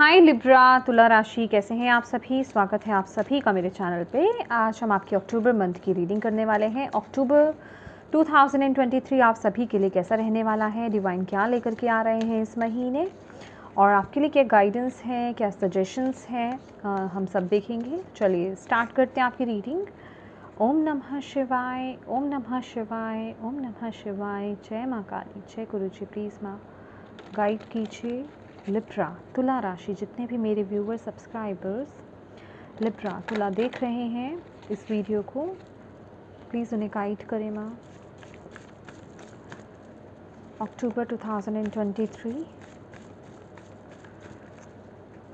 हाय Libra तुला राशि, कैसे हैं आप सभी। स्वागत है आप सभी का मेरे चैनल पे। आज हम आपके अक्टूबर मंथ की रीडिंग करने वाले हैं। अक्टूबर 2023 आप सभी के लिए कैसा रहने वाला है, डिवाइन क्या लेकर के आ रहे हैं इस महीने, और आपके लिए क्या गाइडेंस है, क्या सजेशंस हैं, हम सब देखेंगे। चलिए स्टार्ट करते हैं आपकी रीडिंग। ओम नमः शिवाय, ओम नमः शिवाय, ओम नमः शिवाय। जय माँ काली, जय गुरु जी। प्लीज़ माँ गाइड कीजिए लिब्रा तुला राशि, जितने भी मेरे व्यूवर सब्सक्राइबर्स लिब्रा तुला देख रहे हैं इस वीडियो को, प्लीज़ उन्हें गाइड करें माँ। अक्टूबर 2023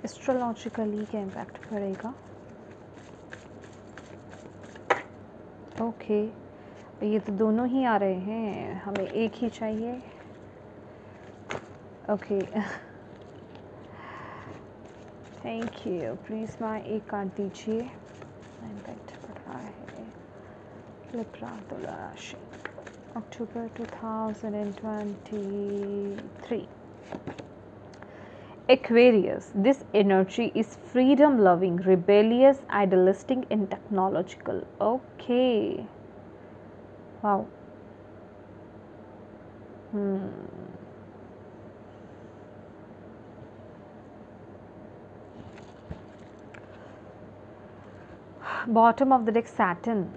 एस्ट्रोलॉजिकली क्या इम्पैक्ट पड़ेगा। ओके, ये तो दोनों ही आ रहे हैं, हमें एक ही चाहिए। Okay thank you. प्लीज़ माँ एक कार्ड दीजिए। इम्पैक्ट पड़ रहा है लिब्रा तुला राशि अक्टूबर 2023। Aquarius, this energy is freedom loving, rebellious, idealistic and technological. Okay. Wow. Bottom of the deck, Saturn.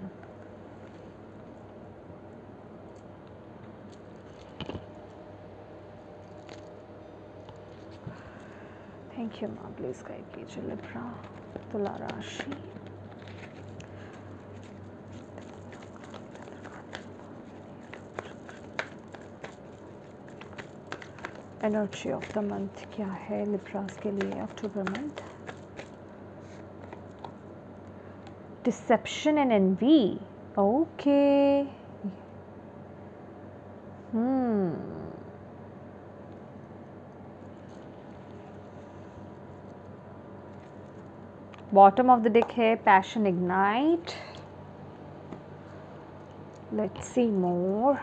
Thank you माँ, प्लीज़ गाइड कीजिए लिब्रा तुला राशि। एनर्जी ऑफ द मंथ क्या है लिब्रास के लिए October month. Deception and envy. Okay. Bottom of the deck है passion ignite. Let's see more.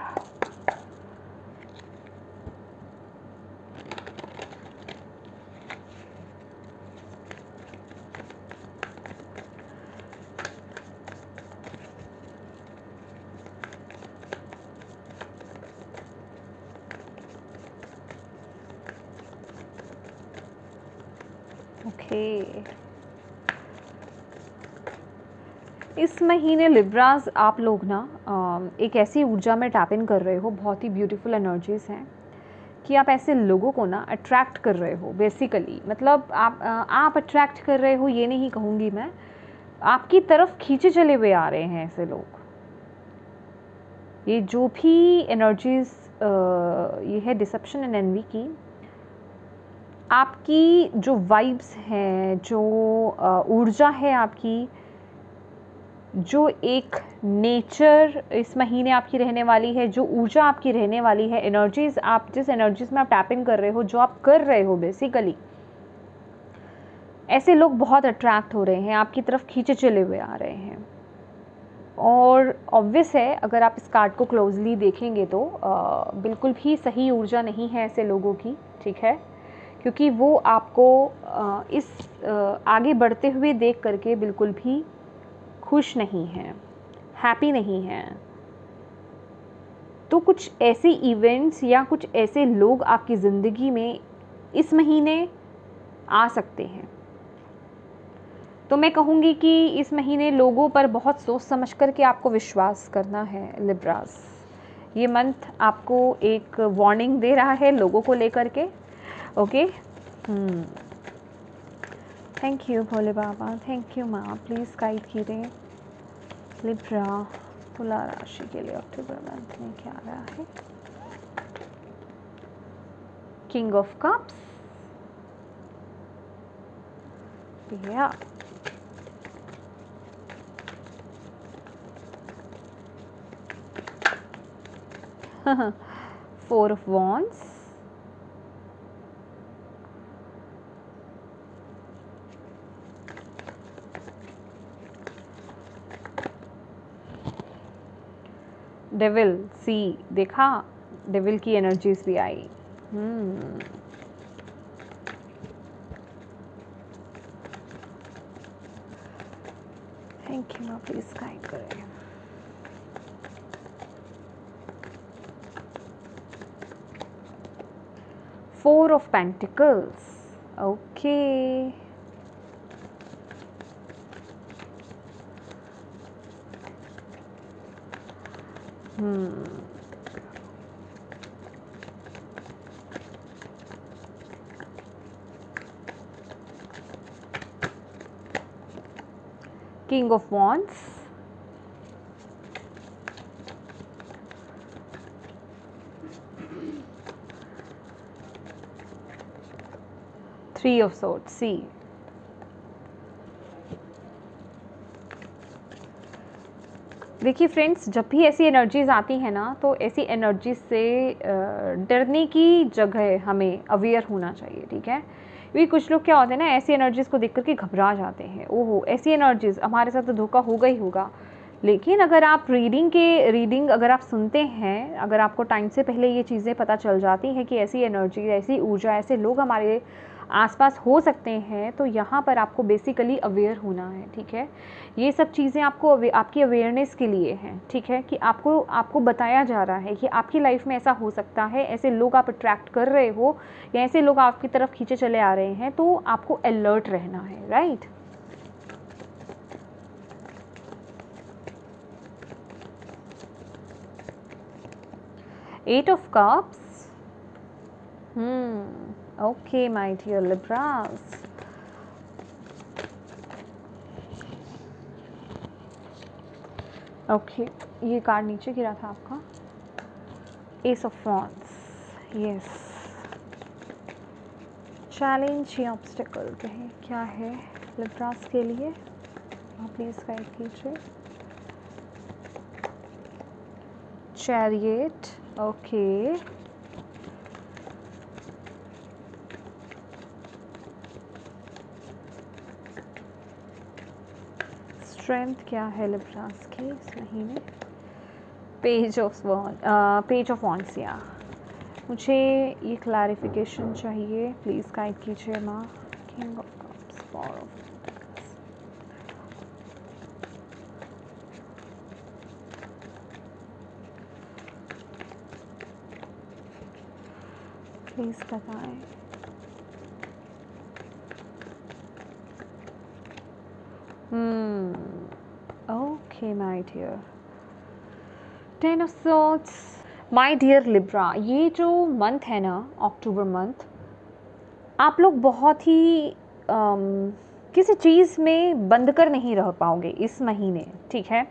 Okay, इस महीने लिब्रास आप लोग ना एक ऐसी ऊर्जा में टैप इन कर रहे हो, बहुत ही ब्यूटीफुल एनर्जीज हैं कि आप ऐसे लोगों को ना अट्रैक्ट कर रहे हो बेसिकली। मतलब आप अट्रैक्ट कर रहे हो ये नहीं कहूँगी मैं, आपकी तरफ खींचे चले हुए आ रहे हैं ऐसे लोग। ये जो भी एनर्जीज ये है डिसेप्शन एंड एनवी की, आपकी जो वाइब्स हैं, जो ऊर्जा है आपकी, जो एक नेचर इस महीने आपकी रहने वाली है, जो ऊर्जा आपकी रहने वाली है, एनर्जीज, आप जिस एनर्जीज में आप टैपिंग कर रहे हो, जो आप कर रहे हो बेसिकली, ऐसे लोग बहुत अट्रैक्ट हो रहे हैं, आपकी तरफ खींचे चले हुए आ रहे हैं। और ऑब्वियस है, अगर आप इस कार्ड को क्लोजली देखेंगे तो बिल्कुल भी सही ऊर्जा नहीं है ऐसे लोगों की, ठीक है, क्योंकि वो आपको इस आगे बढ़ते हुए देख करके बिल्कुल भी खुश नहीं हैं, हैप्पी नहीं हैं। तो कुछ ऐसे इवेंट्स या कुछ ऐसे लोग आपकी ज़िंदगी में इस महीने आ सकते हैं। तो मैं कहूँगी कि इस महीने लोगों पर बहुत सोच समझ कर के आपको विश्वास करना है लिब्रास। ये मंथ आपको एक वार्निंग दे रहा है लोगों को लेकर के। Okay, thank you Bhole Baba, thank you माँ। प्लीज़ गाइड कीजिए लिब्रा तुला राशि के लिए अक्टूबर मंथ में क्या आ रहा है। किंग ऑफ कप्स, या फोर ऑफ वॉन्ड्स, डेविल, सी देखा, डेविल की एनर्जीज भी आई। थैंक यू, आप प्लीज़ गाइड करें। Four of pentacles, okay. King of Wands, Three of Swords, see, देखिए फ्रेंड्स, जब भी ऐसी एनर्जीज आती हैं ना, तो ऐसी एनर्जी से डरने की जगह हमें अवेयर होना चाहिए, ठीक है। क्योंकि कुछ लोग क्या होते हैं ना, ऐसी एनर्जीज़ को देख कर के घबरा जाते हैं, ओहो ऐसी एनर्जीज़, हमारे साथ तो धोखा होगा ही होगा। लेकिन अगर आप रीडिंग अगर आप सुनते हैं, अगर आपको टाइम से पहले ये चीज़ें पता चल जाती हैं कि ऐसी एनर्जी, ऐसी ऊर्जा, ऐसे लोग हमारे आसपास हो सकते हैं, तो यहाँ पर आपको बेसिकली अवेयर होना है, ठीक है। ये सब चीज़ें आपको आपकी अवेयरनेस के लिए हैं, ठीक है, कि आपको बताया जा रहा है कि आपकी लाइफ में ऐसा हो सकता है, ऐसे लोग आप अट्रैक्ट कर रहे हो या ऐसे लोग आपकी तरफ खींचे चले आ रहे हैं, तो आपको अलर्ट रहना है, right. Eight of cups, okay my dear Libras, okay ये कार्ड नीचे गिरा था आपका, ace of wands, yes. Challenge या ऑब्स्टिकल कहें क्या है लिब्रास के लिए, आप प्लीज़ गाइड कीजिए। चैरियट, ओके, स्ट्रेंथ क्या है लिब्रास की इस महीने, पेज ऑफ वॉन्ड्स, या मुझे ये क्लैरिफिकेशन चाहिए, प्लीज़ गाइड कीजिए माँ। King of cups, four of please बताएं। Okay my dear, ten of swords, my dear Libra, ये जो मंथ है ना, अक्टूबर मंथ, आप लोग बहुत ही किसी चीज़ में बंद कर नहीं रह पाओगे इस महीने, ठीक है।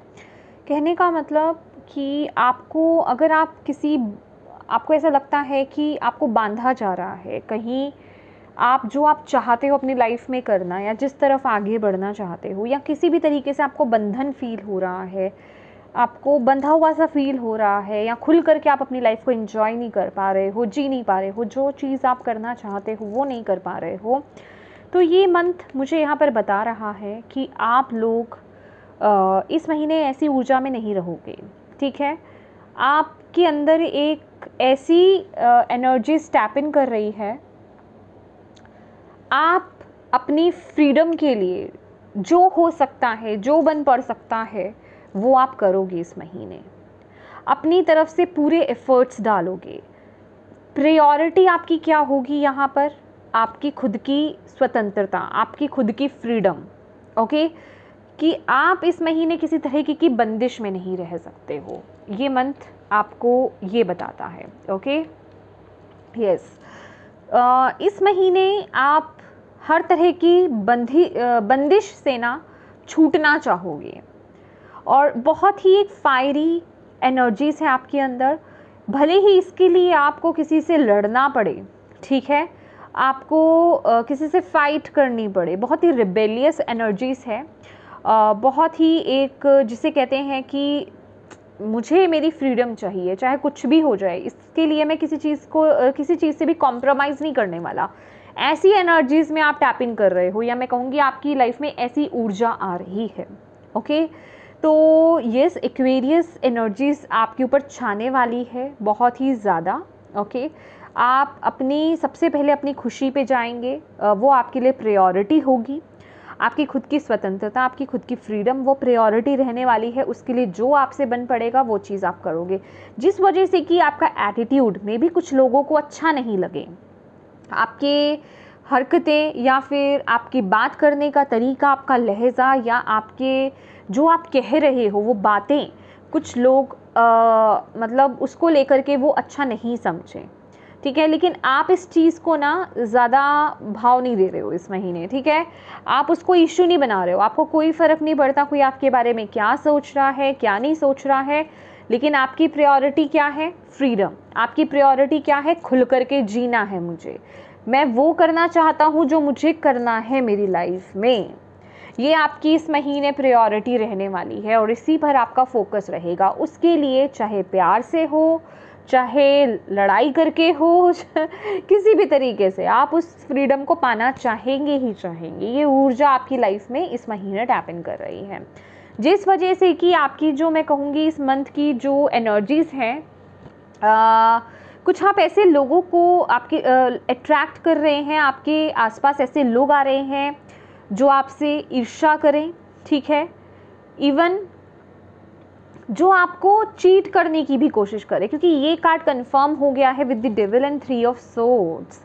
कहने का मतलब कि आपको, अगर आपको ऐसा लगता है कि आपको बांधा जा रहा है कहीं, जो आप चाहते हो अपनी लाइफ में करना, या जिस तरफ आगे बढ़ना चाहते हो, या किसी भी तरीके से आपको बंधन फील हो रहा है, आपको बंधा हुआ सा फील हो रहा है, या खुल करके आप अपनी लाइफ को एंजॉय नहीं कर पा रहे हो, जी नहीं पा रहे हो, जो चीज़ आप करना चाहते हो वो नहीं कर पा रहे हो, तो ये मंथ मुझे यहाँ पर बता रहा है कि आप लोग इस महीने ऐसी ऊर्जा में नहीं रहोगे, ठीक है। आपके अंदर एक ऐसी एनर्जी स्टैप इन कर रही है, आप अपनी फ्रीडम के लिए जो हो सकता है, जो बन पड़ सकता है, वो आप करोगे इस महीने, अपनी तरफ से पूरे एफर्ट्स डालोगे। प्रायोरिटी आपकी क्या होगी यहाँ पर, आपकी खुद की स्वतंत्रता, आपकी खुद की फ्रीडम, ओके, कि आप इस महीने किसी तरह की बंदिश में नहीं रह सकते हो, ये मंथ आपको ये बताता है, ओके, यस। इस महीने आप हर तरह की बंदिश से ना छूटना चाहोगे, और बहुत ही एक फायरी एनर्जीज है आपके अंदर, भले ही इसके लिए आपको किसी से लड़ना पड़े, ठीक है, आपको किसी से फाइट करनी पड़े, बहुत ही रिबेलियस एनर्जीज है, बहुत ही एक जिसे कहते हैं कि मुझे मेरी फ्रीडम चाहिए, चाहे कुछ भी हो जाए, इसके लिए मैं किसी चीज़ से भी कॉम्प्रोमाइज़ नहीं करने वाला, ऐसी एनर्जीज़ में आप टैप इन कर रहे हो, या मैं कहूँगी आपकी लाइफ में ऐसी ऊर्जा आ रही है, ओके। तो यस, एक्वेरियस एनर्जीज़ आपके ऊपर छाने वाली है बहुत ही ज़्यादा, ओके। आप सबसे पहले अपनी खुशी पे जाएंगे, वो आपके लिए प्रायोरिटी होगी। आपकी खुद की स्वतंत्रता, आपकी खुद की फ्रीडम वो प्रायोरिटी रहने वाली है। उसके लिए जो आपसे बन पड़ेगा वो चीज़ आप करोगे, जिस वजह से कि आपका एटीट्यूड में भी कुछ लोगों को अच्छा नहीं लगे, आपके हरकतें या फिर आपकी बात करने का तरीका, आपका लहज़ा या आपके जो आप कह रहे हो वो बातें, कुछ लोग मतलब उसको लेकर के वो अच्छा नहीं समझें, ठीक है। लेकिन आप इस चीज़ को ना ज़्यादा भाव नहीं दे रहे हो इस महीने, ठीक है। आप उसको इश्यू नहीं बना रहे हो, आपको कोई फ़र्क नहीं पड़ता कोई आपके बारे में क्या सोच रहा है क्या नहीं सोच रहा है। लेकिन आपकी प्रायोरिटी क्या है? फ्रीडम। आपकी प्रायोरिटी क्या है? खुल करके जीना है मुझे, मैं वो करना चाहता हूँ जो मुझे करना है मेरी लाइफ में। ये आपकी इस महीने प्रायोरिटी रहने वाली है और इसी पर आपका फोकस रहेगा। उसके लिए चाहे प्यार से हो, चाहे लड़ाई करके हो, किसी भी तरीके से आप उस फ्रीडम को पाना चाहेंगे ही चाहेंगे। ये ऊर्जा आपकी लाइफ में इस महीने टैप इन कर रही है, जिस वजह से कि आपकी जो मैं कहूँगी इस मंथ की जो एनर्जीज़ हैं, कुछ आप ऐसे लोगों को आपके अट्रैक्ट कर रहे हैं, आपके आसपास ऐसे लोग आ रहे हैं जो आपसे ईर्ष्या करें, ठीक है। इवन जो आपको चीट करने की भी कोशिश करे, क्योंकि ये कार्ड कंफर्म हो गया है with the devil and 3 of swords.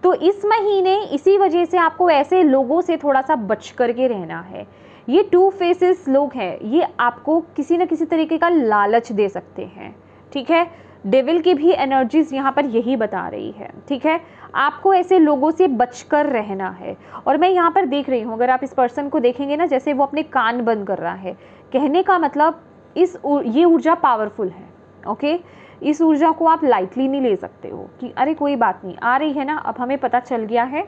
तो इस महीने इसी वजह से आपको ऐसे लोगों से थोड़ा सा बच करके रहना है। ये 2 फेसेस लोग हैं, ये आपको किसी न किसी तरीके का लालच दे सकते हैं, ठीक है। डेविल की भी एनर्जीज यहाँ पर यही बता रही है, ठीक है। आपको ऐसे लोगों से बचकर रहना है। और मैं यहाँ पर देख रही हूँ, अगर आप इस पर्सन को देखेंगे ना, जैसे वो अपने कान बंद कर रहा है, कहने का मतलब ये ऊर्जा पावरफुल है, ओके। इस ऊर्जा को आप लाइटली नहीं ले सकते हो कि अरे कोई बात नहीं आ रही है ना, अब हमें पता चल गया है,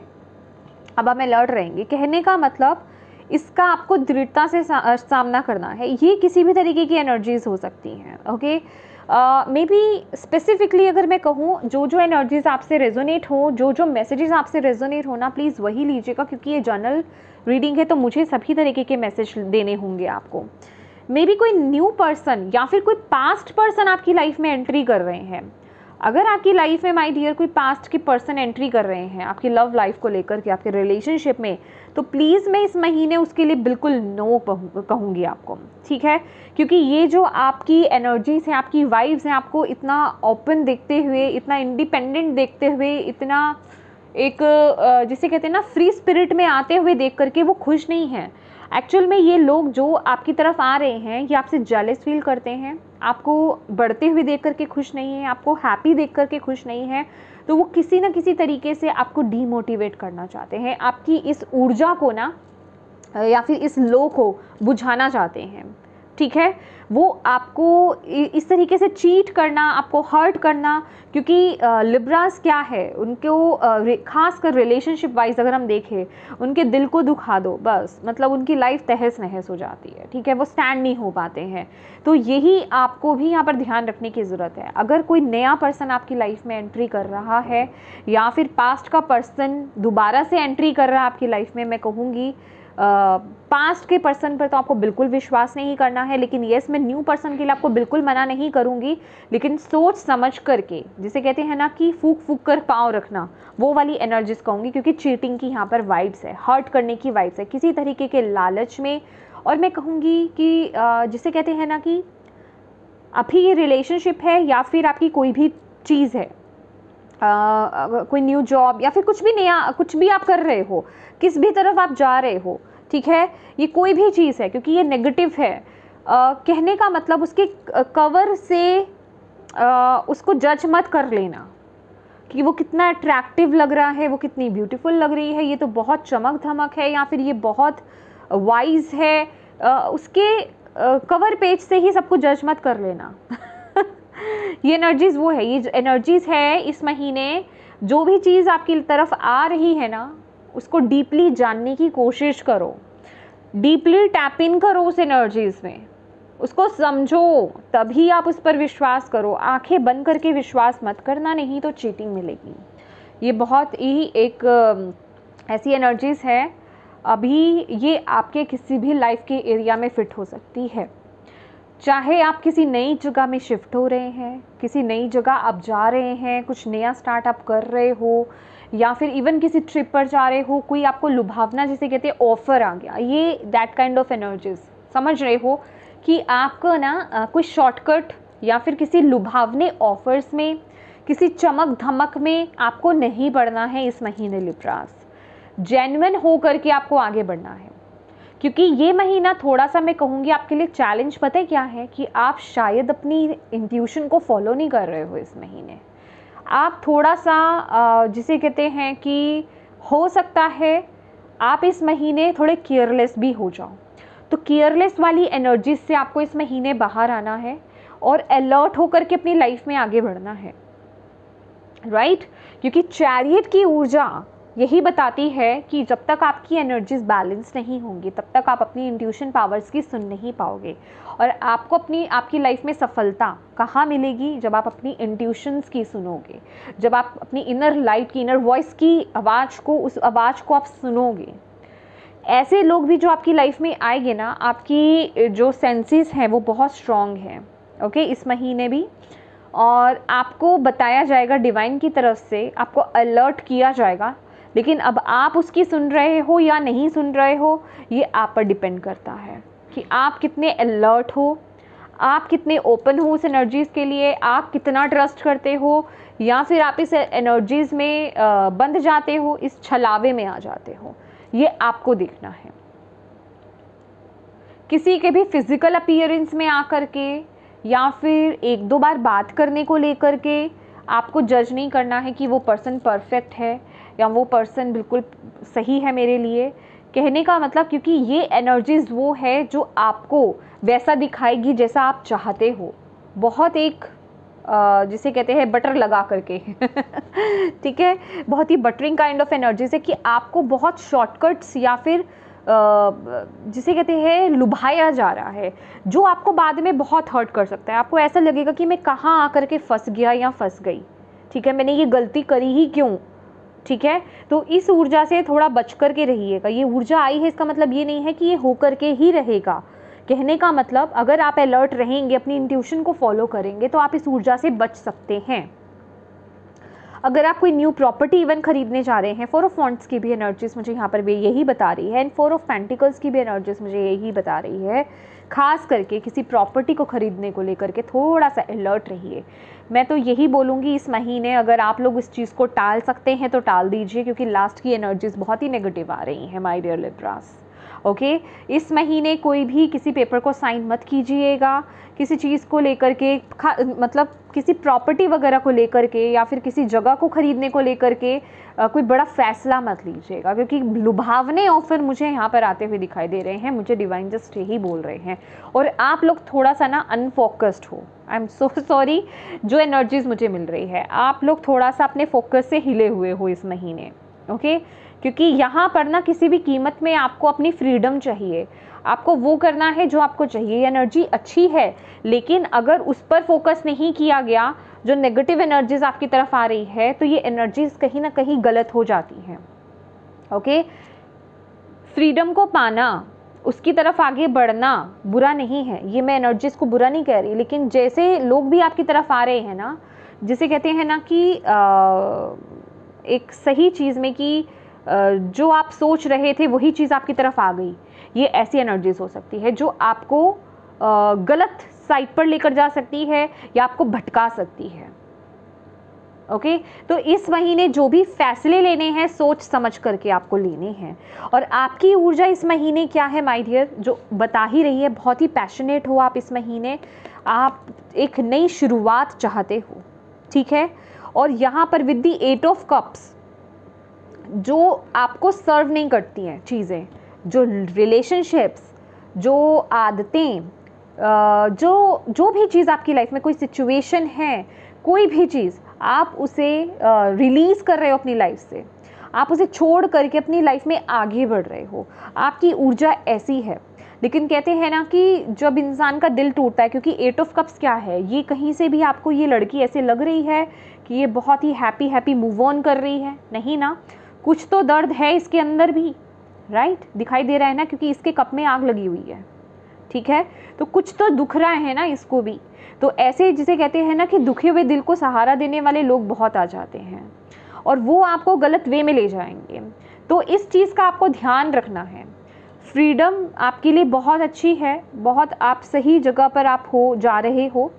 अब हमें लड़ रहेंगे। कहने का मतलब इसका आपको दृढ़ता से सामना करना है। ये किसी भी तरीके की एनर्जीज हो सकती हैं, ओके। मे बी स्पेसिफिकली अगर मैं कहूँ, जो जो एनर्जीज आपसे रेजोनेट हो, जो जो मैसेजेस आपसे रेजोनेट होना, प्लीज़ वही लीजिएगा, क्योंकि ये जनरल रीडिंग है तो मुझे सभी तरीके के मैसेज देने होंगे आपको। मे बी कोई न्यू पर्सन या फिर कोई पास्ट पर्सन आपकी लाइफ में एंट्री कर रहे हैं। अगर आपकी लाइफ में माय डियर कोई पास्ट के पर्सन एंट्री कर रहे हैं आपकी लव लाइफ को लेकर के, आपके रिलेशनशिप में, तो प्लीज़ मैं इस महीने उसके लिए बिल्कुल नो कहूँगी आपको, ठीक है। क्योंकि ये जो आपकी एनर्जीज हैं, आपकी वाइब्स हैं, आपको इतना ओपन देखते हुए, इतना इंडिपेंडेंट देखते हुए, इतना एक जिसे कहते हैं ना फ्री स्पिरिट में आते हुए देख करके वो खुश नहीं हैं। एक्चुअल में ये लोग जो आपकी तरफ आ रहे हैं, ये आपसे जेलस फील करते हैं, आपको बढ़ते हुए देख करके खुश नहीं है, आपको हैप्पी देख करके खुश नहीं है। तो वो किसी न किसी तरीके से आपको डीमोटिवेट करना चाहते हैं, आपकी इस ऊर्जा को ना या फिर इस लो को बुझाना चाहते हैं, ठीक है। वो आपको इस तरीके से चीट करना, आपको हर्ट करना, क्योंकि लिब्रास क्या है, उनको खास कर रिलेशनशिप वाइज अगर हम देखें, उनके दिल को दुखा दो बस, मतलब उनकी लाइफ तहस नहस हो जाती है, ठीक है। वो स्टैंड नहीं हो पाते हैं। तो यही आपको भी यहाँ पर ध्यान रखने की ज़रूरत है। अगर कोई नया पर्सन आपकी लाइफ में एंट्री कर रहा है या फिर पास्ट का पर्सन दोबारा से एंट्री कर रहा है आपकी लाइफ में, मैं कहूँगी पास्ट के पर्सन पर तो आपको बिल्कुल विश्वास नहीं करना है। लेकिन येस, मैं न्यू पर्सन के लिए आपको बिल्कुल मना नहीं करूँगी, लेकिन सोच समझ करके, जिसे कहते हैं ना कि फूक फूक कर पाँव रखना, वो वाली एनर्जीज कहूँगी। क्योंकि चीटिंग की यहाँ पर वाइब्स है, हर्ट करने की वाइब्स है, किसी तरीके के लालच में। और मैं कहूँगी कि जिसे कहते हैं ना कि अभी ये रिलेशनशिप है या फिर आपकी कोई भी चीज़ है, कोई न्यू जॉब या फिर कुछ भी नया, कुछ भी आप कर रहे हो, किस भी तरफ आप जा रहे हो, ठीक है। ये कोई भी चीज़ है, क्योंकि ये नेगेटिव है। कहने का मतलब उसके कवर से उसको जज मत कर लेना कि वो कितना अट्रैक्टिव लग रहा है, वो कितनी ब्यूटीफुल लग रही है, ये तो बहुत चमक धमक है या फिर ये बहुत वाइज है। उसके कवर पेज से ही सबको जज मत कर लेना। ये एनर्जीज़ वो है, ये एनर्जीज़ है इस महीने। जो भी चीज़ आपकी तरफ आ रही है ना, उसको डीपली जानने की कोशिश करो, डीपली टैप इन करो उस एनर्जीज़ में, उसको समझो, तभी आप उस पर विश्वास करो। आंखें बंद करके विश्वास मत करना, नहीं तो चीटिंग मिलेगी। ये बहुत ही एक ऐसी एनर्जीज़ है, अभी ये आपके किसी भी लाइफ के एरिया में फिट हो सकती है। चाहे आप किसी नई जगह में शिफ्ट हो रहे हैं, किसी नई जगह आप जा रहे हैं, कुछ नया स्टार्टअप कर रहे हो, या फिर इवन किसी ट्रिप पर जा रहे हो, कोई आपको लुभावना जिसे कहते हैं ऑफर आ गया, ये दैट काइंड ऑफ एनर्जीज, समझ रहे हो कि आपको ना कोई शॉर्टकट या फिर किसी लुभावने ऑफर्स में, किसी चमक धमक में आपको नहीं पड़ना है इस महीने लिब्रास। जेन्युइन हो करके आपको आगे बढ़ना है, क्योंकि ये महीना थोड़ा सा मैं कहूँगी आपके लिए चैलेंज पता है क्या है, कि आप शायद अपनी इंट्यूशन को फॉलो नहीं कर रहे हो इस महीने। आप थोड़ा सा जिसे कहते हैं कि हो सकता है आप इस महीने थोड़े केयरलेस भी हो जाओ। तो केयरलेस वाली एनर्जीज से आपको इस महीने बाहर आना है और अलर्ट होकर के अपनी लाइफ में आगे बढ़ना है, राइट? क्योंकि चैरियट की ऊर्जा यही बताती है कि जब तक आपकी एनर्जीज बैलेंस नहीं होंगी तब तक आप अपनी इंट्यूशन पावर्स की सुन नहीं पाओगे। और आपको आपकी लाइफ में सफलता कहाँ मिलेगी? जब आप अपनी इंट्यूशंस की सुनोगे, जब आप अपनी इनर लाइट की, इनर वॉइस की आवाज़ को, उस आवाज़ को आप सुनोगे। ऐसे लोग भी जो आपकी लाइफ में आएंगे ना, आपकी जो सेंसेस हैं वो बहुत स्ट्रॉन्ग हैं, ओके, इस महीने भी। और आपको बताया जाएगा डिवाइन की तरफ से, आपको अलर्ट किया जाएगा, लेकिन अब आप उसकी सुन रहे हो या नहीं सुन रहे हो ये आप पर डिपेंड करता है कि आप कितने अलर्ट हो, आप कितने ओपन हो उस एनर्जीज़ के लिए, आप कितना ट्रस्ट करते हो, या फिर आप इस एनर्जीज़ में बंध जाते हो, इस छलावे में आ जाते हो, ये आपको देखना है। किसी के भी फिजिकल अपीयरेंस में आकर के या फिर एक दो बार बात करने को लेकर के आपको जज नहीं करना है कि वो पर्सन परफेक्ट है या वो पर्सन बिल्कुल सही है मेरे लिए। कहने का मतलब, क्योंकि ये एनर्जीज़ वो है जो आपको वैसा दिखाएगी जैसा आप चाहते हो, बहुत एक जिसे कहते हैं बटर लगा करके ठीक है, बहुत ही बटरिंग काइंड ऑफ एनर्जीज है कि आपको बहुत शॉर्टकट्स या फिर जिसे कहते हैं लुभाया जा रहा है, जो आपको बाद में बहुत हर्ट कर सकता है। आपको ऐसा लगेगा कि मैं कहाँ आकर के फंस गया या फंस गई, ठीक है, मैंने ये गलती करी ही क्यों, ठीक है। तो इस ऊर्जा से थोड़ा बच कर के रहिएगा। ये ऊर्जा आई है इसका मतलब ये नहीं है कि ये हो करके ही रहेगा। कहने का मतलब, अगर आप अलर्ट रहेंगे, अपनी इंट्यूशन को फॉलो करेंगे, तो आप इस ऊर्जा से बच सकते हैं। अगर आप कोई न्यू प्रॉपर्टी इवन खरीदने जा रहे हैं, 4 ऑफ वॉन्ड्स की भी एनर्जीज मुझे यहाँ पर भी यही बता रही है, एंड 4 ऑफ पेंटिकल्स की भी एनर्जीज मुझे यही बता रही है। खास करके किसी प्रॉपर्टी को खरीदने को लेकर के थोड़ा सा अलर्ट रहिए। मैं तो यही बोलूँगी इस महीने अगर आप लोग इस चीज़ को टाल सकते हैं तो टाल दीजिए, क्योंकि लास्ट की एनर्जीज बहुत ही नेगेटिव आ रही हैं माय डियर लिब्रास। ओके, इस महीने कोई भी किसी पेपर को साइन मत कीजिएगा, किसी चीज़ को लेकर के, मतलब किसी प्रॉपर्टी वगैरह को लेकर के या फिर किसी जगह को ख़रीदने को लेकर के कोई बड़ा फैसला मत लीजिएगा, क्योंकि लुभावने ऑफर मुझे यहाँ पर आते हुए दिखाई दे रहे हैं। मुझे डिवाइन जस्ट यही बोल रहे हैं, और आप लोग थोड़ा सा ना अनफोकस्ड हो। आई एम सो सॉरी, जो एनर्जीज मुझे मिल रही है, आप लोग थोड़ा सा अपने फोकस से हिले हुए हो इस महीने, ओके। क्योंकि यहाँ पर ना किसी भी कीमत में आपको अपनी फ्रीडम चाहिए, आपको वो करना है जो आपको चाहिए। एनर्जी अच्छी है, लेकिन अगर उस पर फोकस नहीं किया गया, जो नेगेटिव एनर्जीज आपकी तरफ आ रही है, तो ये एनर्जीज कहीं ना कहीं गलत हो जाती हैं, ओके। फ्रीडम को पाना, उसकी तरफ आगे बढ़ना बुरा नहीं है, ये मैं एनर्जीज को बुरा नहीं कह रही, लेकिन जैसे लोग भी आपकी तरफ आ रहे हैं ना, जिसे कहते हैं ना कि एक सही चीज़ में कि जो आप सोच रहे थे वही चीज़ आपकी तरफ आ गई, ये ऐसी एनर्जीज हो सकती है जो आपको गलत साइड पर लेकर जा सकती है या आपको भटका सकती है, ओके। तो इस महीने जो भी फैसले लेने हैं सोच समझ करके आपको लेने हैं। और आपकी ऊर्जा इस महीने क्या है माय डियर, जो बता ही रही है, बहुत ही पैशनेट हो आप इस महीने, आप एक नई शुरुआत चाहते हो, ठीक है। और यहाँ पर विद द 8 ऑफ कप्स, जो आपको सर्व नहीं करती हैं चीज़ें, जो रिलेशनशिप्स, जो आदतें, जो भी चीज़ आपकी लाइफ में, कोई सिचुएशन है, कोई भी चीज़, आप उसे रिलीज़ कर रहे हो अपनी लाइफ से, आप उसे छोड़ करके अपनी लाइफ में आगे बढ़ रहे हो। आपकी ऊर्जा ऐसी है। लेकिन कहते हैं ना कि जब इंसान का दिल टूटता है, क्योंकि 8 ऑफ कप्स क्या है, ये कहीं से भी आपको ये लड़की ऐसे लग रही है कि ये बहुत ही हैप्पी मूव ऑन कर रही है, नहीं ना, कुछ तो दर्द है इसके अंदर भी, राइट, दिखाई दे रहा है ना, क्योंकि इसके कप में आग लगी हुई है, ठीक है। तो कुछ तो दुख रहा है ना इसको भी। तो ऐसे जिसे कहते हैं ना कि दुखे हुए दिल को सहारा देने वाले लोग बहुत आ जाते हैं। और वो आपको गलत वे में ले जाएंगे। तो इस चीज़ का आपको ध्यान रखना है। फ्रीडम आपके लिए बहुत अच्छी है, बहुत आप सही जगह पर आप जा रहे हो,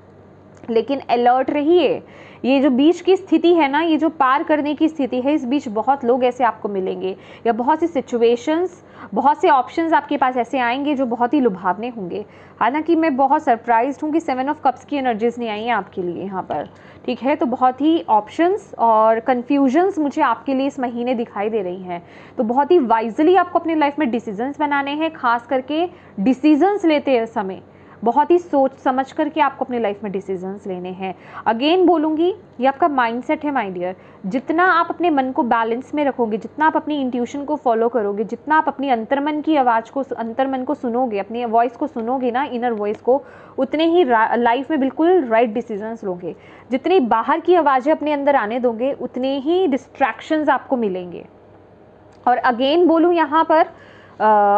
लेकिन अलर्ट रहिए। ये जो बीच की स्थिति है ना, ये जो पार करने की स्थिति है, इस बीच बहुत लोग ऐसे आपको मिलेंगे या बहुत सी सिचुएशंस, बहुत से ऑप्शंस आपके पास ऐसे आएंगे जो बहुत ही लुभावने होंगे। हालांकि मैं बहुत सरप्राइज्ड हूँ कि 7 ऑफ कप्स की एनर्जीज नहीं आई हैं आपके लिए यहाँ पर, ठीक है। तो बहुत ही ऑप्शंस और कन्फ्यूजन्स मुझे आपके लिए इस महीने दिखाई दे रही हैं। तो बहुत ही वाइजली आपको अपनी लाइफ में डिसीजंस बनाने हैं, खास करके डिसीजंस लेते हैं समय बहुत ही सोच समझ करके आपको अपनी लाइफ में डिसीजंस लेने हैं। अगेन बोलूँगी, ये आपका माइंडसेट है माय डियर। जितना आप अपने मन को बैलेंस में रखोगे, जितना आप अपनी इंट्यूशन को फॉलो करोगे, जितना आप अपनी अंतर्मन की आवाज़ को, अंतर्मन को सुनोगे, अपनी वॉइस को सुनोगे ना, इनर वॉइस को, उतने ही लाइफ में बिल्कुल राइट डिसीजंस लोगे। जितनी बाहर की आवाज़ें अपने अंदर आने दोगे, उतने ही डिस्ट्रैक्शंस आपको मिलेंगे। और अगेन बोलूँ यहाँ पर,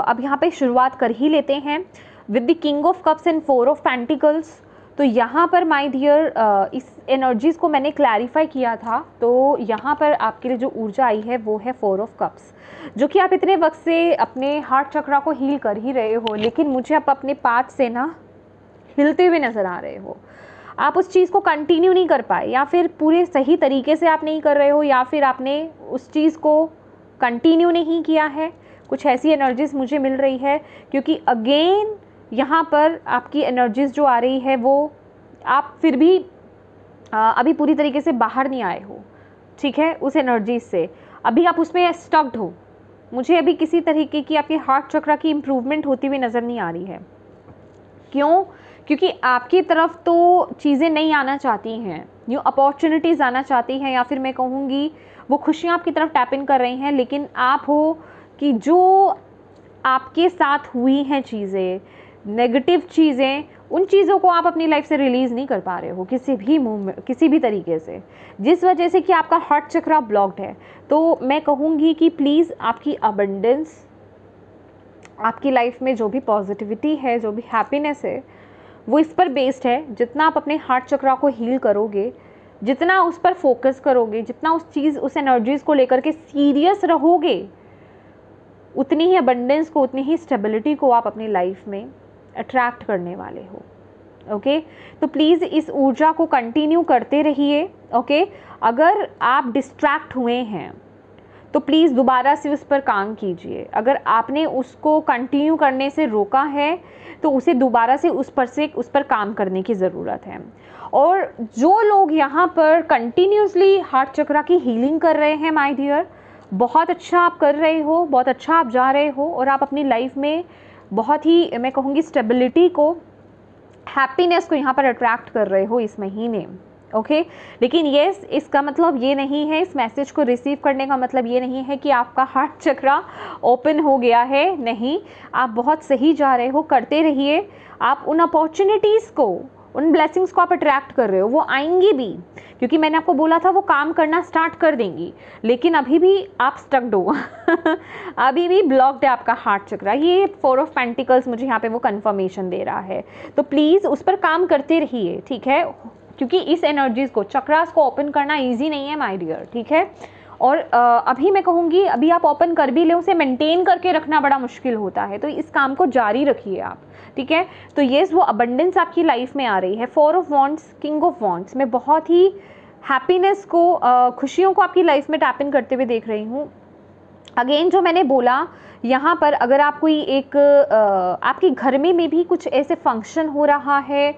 अब यहाँ पे शुरुआत कर ही लेते हैं with the king of cups and 4 of pentacles. तो यहाँ पर माय डियर, इस एनर्जीज़ को मैंने क्लैरिफाई किया था। तो यहाँ पर आपके लिए जो ऊर्जा आई है वो है 4 ऑफ कप्स, जो कि आप इतने वक्त से अपने हार्ट चक्रा को हील कर ही रहे हो, लेकिन मुझे आप अपने पाथ से ना हिलते हुए नज़र आ रहे हो। आप उस चीज़ को कंटिन्यू नहीं कर पाए, या फिर पूरे सही तरीके से आप नहीं कर रहे हो, या फिर आपने उस चीज़ को कंटिन्यू नहीं किया है। कुछ ऐसी एनर्जीज़ मुझे मिल रही है, क्योंकि अगेन यहाँ पर आपकी एनर्जीज़ जो आ रही है वो आप फिर भी अभी पूरी तरीके से बाहर नहीं आए हो, ठीक है, उस एनर्जीज से अभी आप उसमें स्टक्ड हो। मुझे अभी किसी तरीके की आपके हार्ट चक्रा की इम्प्रूवमेंट होती हुई नज़र नहीं आ रही है। क्यों? क्योंकि आपकी तरफ तो चीज़ें नहीं आना चाहती हैं, न्यू अपॉर्चुनिटीज़ आना चाहती हैं, या फिर मैं कहूँगी वो खुशियाँ आपकी तरफ टैप इन कर रही हैं, लेकिन आप हो कि जो आपके साथ हुई हैं चीज़ें, नेगेटिव चीज़ें, उन चीज़ों को आप अपनी लाइफ से रिलीज़ नहीं कर पा रहे हो किसी भी मूवमेंट, किसी भी तरीके से, जिस वजह से कि आपका हार्ट चक्रा ब्लॉक्ड है। तो मैं कहूँगी कि प्लीज़ आपकी अबंडेंस, आपकी लाइफ में जो भी पॉजिटिविटी है, जो भी हैप्पीनेस है, वो इस पर बेस्ड है। जितना आप अपने हार्ट चक्रा को हील करोगे, जितना उस पर फोकस करोगे, जितना उस एनर्जीज़ को लेकर के सीरियस रहोगे, उतनी ही अबंडेंस को, उतनी ही स्टेबिलिटी को आप अपनी लाइफ में अट्रैक्ट करने वाले हो। ओके, तो प्लीज़ इस ऊर्जा को कंटिन्यू करते रहिए। ओके, अगर आप डिस्ट्रैक्ट हुए हैं तो प्लीज़ दोबारा से उस पर काम कीजिए। अगर आपने उसको कंटिन्यू करने से रोका है तो उसे दोबारा से उस पर काम करने की ज़रूरत है। और जो लोग यहाँ पर कंटिन्यूसली हार्ट चक्रा की हीलिंग कर रहे हैं माय डियर, बहुत अच्छा आप कर रहे हो, बहुत अच्छा आप जा रहे हो, और आप अपनी लाइफ में बहुत ही, मैं कहूँगी, स्टेबिलिटी को, हैप्पीनेस को यहाँ पर अट्रैक्ट कर रहे हो इस महीने। ओके, लेकिन येस, इसका मतलब ये नहीं है, इस मैसेज को रिसीव करने का मतलब ये नहीं है कि आपका हार्ट चक्रा ओपन हो गया है। नहीं, आप बहुत सही जा रहे हो, करते रहिए। आप उन अपॉर्चुनिटीज़ को, उन ब्लेसिंग्स को आप अट्रैक्ट कर रहे हो, वो आएंगी भी, क्योंकि मैंने आपको बोला था वो काम करना स्टार्ट कर देंगी, लेकिन अभी भी आप स्टक्ड हो अभी भी ब्लॉक्ड है आपका हार्ट चक्रा। ये 4 ऑफ पेंटिकल्स मुझे यहाँ पे वो कंफर्मेशन दे रहा है। तो प्लीज़ उस पर काम करते रहिए, ठीक है, क्योंकि इस एनर्जीज़ को, चक्रास को ओपन करना ईजी नहीं है माय डियर, ठीक है। और अभी मैं कहूँगी, अभी आप ओपन कर भी ले, उसे मेंटेन करके रखना बड़ा मुश्किल होता है, तो इस काम को जारी रखिए आप, ठीक है। तो येस, वो अबंडेंस आपकी लाइफ में आ रही है। 4 of wands, king of wands, मैं बहुत ही हैप्पीनेस को, खुशियों को आपकी लाइफ में टैप इन करते हुए देख रही हूँ। अगेन जो मैंने बोला, यहाँ पर अगर आप कोई एक आपके घर में भी कुछ ऐसे फंक्शन हो रहा है,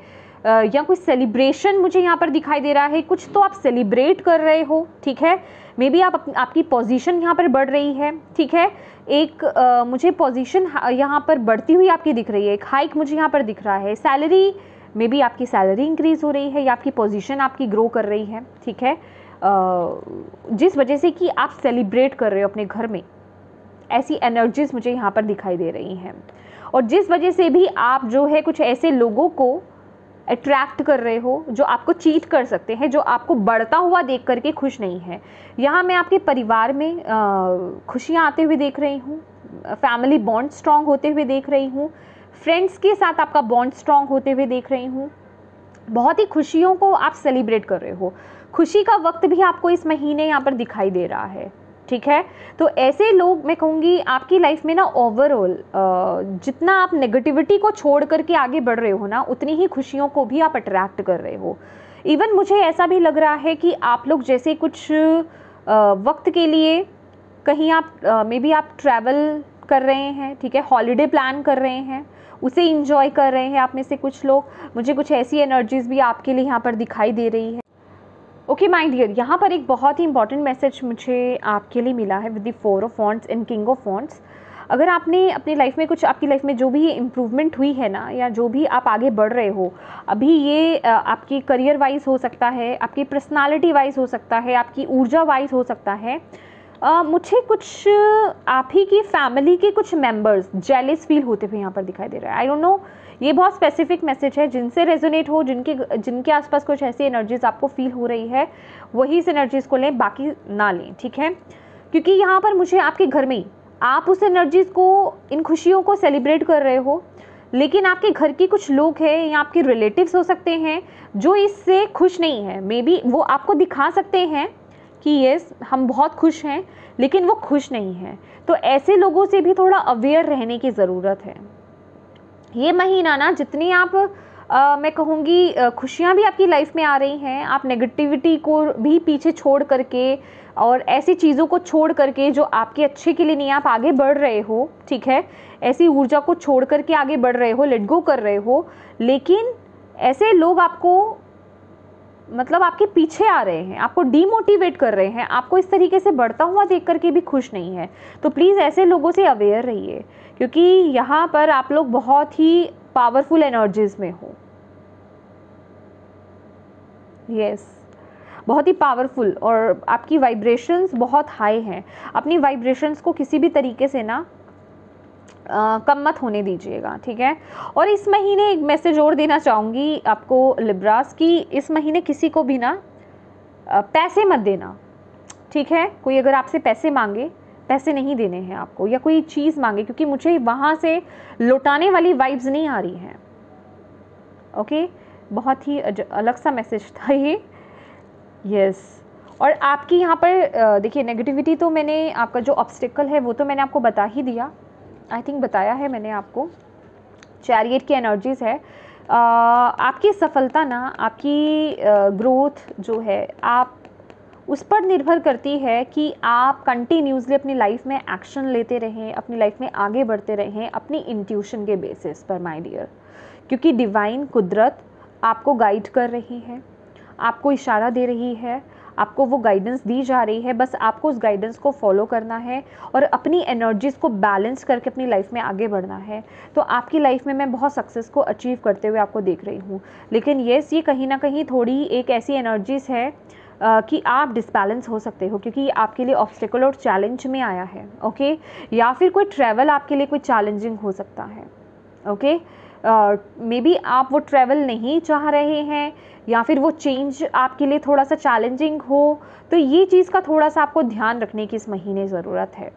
या कोई सेलिब्रेशन मुझे यहाँ पर दिखाई दे रहा है, कुछ तो आप सेलिब्रेट कर रहे हो, ठीक है। मे बी आपकी पोजीशन यहाँ पर बढ़ रही है, ठीक है। एक मुझे पोजीशन यहाँ पर बढ़ती हुई आपकी दिख रही है, एक हाइक मुझे यहाँ पर दिख रहा है। सैलरी, मे बी आपकी सैलरी इंक्रीज़ हो रही है, या आपकी पोजीशन आपकी ग्रो कर रही है, ठीक है, जिस वजह से कि आप सेलिब्रेट कर रहे हो अपने घर में। ऐसी एनर्जीज़ मुझे यहाँ पर दिखाई दे रही हैं, और जिस वजह से भी आप जो है कुछ ऐसे लोगों को अट्रैक्ट कर रहे हो जो आपको चीट कर सकते हैं, जो आपको बढ़ता हुआ देख करके खुश नहीं है। यहाँ मैं आपके परिवार में खुशियाँ आते हुए देख रही हूँ, फैमिली बॉन्ड स्ट्रॉन्ग होते हुए देख रही हूँ, फ्रेंड्स के साथ आपका बॉन्ड स्ट्रॉन्ग होते हुए देख रही हूँ। बहुत ही खुशियों को आप सेलिब्रेट कर रहे हो, खुशी का वक्त भी आपको इस महीने यहाँ पर दिखाई दे रहा है, ठीक है। तो ऐसे लोग, मैं कहूँगी आपकी लाइफ में ना ओवरऑल जितना आप नेगेटिविटी को छोड़ करके आगे बढ़ रहे हो ना, उतनी ही खुशियों को भी आप अट्रैक्ट कर रहे हो। इवन मुझे ऐसा भी लग रहा है कि आप लोग जैसे कुछ वक्त के लिए कहीं आप मे बी आप ट्रैवल कर रहे हैं, ठीक है, हॉलीडे प्लान कर रहे हैं, उसे इंजॉय कर रहे हैं आप में से कुछ लोग। मुझे कुछ ऐसी एनर्जीज भी आपके लिए यहाँ पर दिखाई दे रही है। ओके माय डियर, यहाँ पर एक बहुत ही इंपॉर्टेंट मैसेज मुझे आपके लिए मिला है with the 4 of wands and king of wands. अगर आपने अपनी लाइफ में कुछ, आपकी लाइफ में जो भी इम्प्रूवमेंट हुई है ना, या जो भी आप आगे बढ़ रहे हो अभी, ये आपकी करियर वाइज हो सकता है, आपकी पर्सनालिटी वाइज हो सकता है, आपकी ऊर्जा वाइज हो सकता है। मुझे कुछ आप ही की फैमिली के कुछ मेंबर्स जेलिस फील होते हुए यहाँ पर दिखाई दे रहा है। आई डोंट नो, ये बहुत स्पेसिफिक मैसेज है। जिनसे रेजोनेट हो, जिनके आसपास कुछ ऐसी एनर्जीज आपको फील हो रही है, वही इस एनर्जीज को लें, बाकी ना लें, ठीक है। क्योंकि यहाँ पर मुझे आपके घर में ही आप उस एनर्जीज को, इन खुशियों को सेलिब्रेट कर रहे हो, लेकिन आपके घर के कुछ लोग हैं या आपके रिलेटिव्स हो सकते हैं जो इससे खुश नहीं है। मे बी वो आपको दिखा सकते हैं कि यस हम बहुत खुश हैं, लेकिन वो खुश नहीं हैं। तो ऐसे लोगों से भी थोड़ा अवेयर रहने की ज़रूरत है। ये महीना ना, जितनी आप मैं कहूँगी खुशियाँ भी आपकी लाइफ में आ रही हैं, आप नेगेटिविटी को भी पीछे छोड़ करके और ऐसी चीज़ों को छोड़ करके जो आपके अच्छे के लिए नहीं, आप आगे बढ़ रहे हो, ठीक है, ऐसी ऊर्जा को छोड़ करके आगे बढ़ रहे हो, लेट गो कर रहे हो। लेकिन ऐसे लोग आपको, मतलब आपके पीछे आ रहे हैं, आपको डीमोटिवेट कर रहे हैं, आपको इस तरीके से बढ़ता हुआ देख करके भी खुश नहीं है। तो प्लीज़ ऐसे लोगों से अवेयर रहिए, क्योंकि यहाँ पर आप लोग बहुत ही पावरफुल एनर्जीज में हो। यस, बहुत ही पावरफुल, और आपकी वाइब्रेशंस बहुत हाई हैं। अपनी वाइब्रेशंस को किसी भी तरीके से ना कम मत होने दीजिएगा, ठीक है। और इस महीने एक मैसेज और देना चाहूँगी आपको लिब्रास की, इस महीने किसी को भी ना पैसे मत देना, ठीक है। कोई अगर आपसे पैसे मांगे, पैसे नहीं देने हैं आपको, या कोई चीज़ मांगे, क्योंकि मुझे वहाँ से लौटाने वाली वाइब्स नहीं आ रही हैं। ओके, बहुत ही अलग सा मैसेज था ये। यस, और आपकी यहाँ पर देखिए नेगेटिविटी तो मैंने, आपका जो ऑब्स्टिकल है वो तो मैंने आपको बता ही दिया, आई थिंक बताया है मैंने आपको। चैरियट की एनर्जीज़ है। आपकी सफलता ना, आपकी ग्रोथ जो है, आप उस पर निर्भर करती है कि आप कंटिन्यूसली अपनी लाइफ में एक्शन लेते रहें, अपनी लाइफ में आगे बढ़ते रहें अपनी इंट्यूशन के बेसिस पर माय डियर। क्योंकि डिवाइन कुदरत आपको गाइड कर रही है, आपको इशारा दे रही है, आपको वो गाइडेंस दी जा रही है। बस आपको उस गाइडेंस को फॉलो करना है और अपनी एनर्जीज़ को बैलेंस करके अपनी लाइफ में आगे बढ़ना है। तो आपकी लाइफ में मैं बहुत सक्सेस को अचीव करते हुए आपको देख रही हूँ। लेकिन येस, ये कहीं ना कहीं थोड़ी एक ऐसी एनर्जीज़ है कि आप डिसबैलेंस हो सकते हो, क्योंकि आपके लिए ऑब्स्टिकल और चैलेंज में आया है। ओके, या फिर कोई ट्रैवल आपके लिए कोई चैलेंजिंग हो सकता है। ओके, मे बी आप वो ट्रैवल नहीं चाह रहे हैं, या फिर वो चेंज आपके लिए थोड़ा सा चैलेंजिंग हो। तो ये चीज़ का थोड़ा सा आपको ध्यान रखने की इस महीने ज़रूरत है।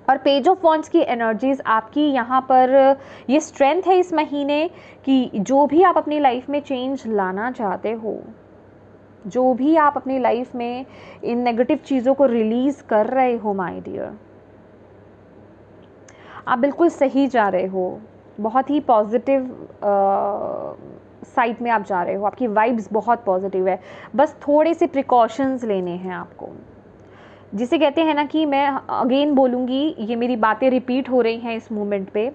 और पेज ऑफ वॉन्ड्स की एनर्जीज़ आपकी यहाँ पर ये स्ट्रेंथ है इस महीने कि जो भी आप अपनी लाइफ में चेंज लाना चाहते हो, जो भी आप अपनी लाइफ में इन नेगेटिव चीज़ों को रिलीज़ कर रहे हो माय डियर, आप बिल्कुल सही जा रहे हो। बहुत ही पॉजिटिव साइड में आप जा रहे हो, आपकी वाइब्स बहुत पॉजिटिव है। बस थोड़े से प्रिकॉशंस लेने हैं आपको, जिसे कहते हैं ना कि मैं अगेन बोलूँगी, ये मेरी बातें रिपीट हो रही हैं इस मोमेंट पे,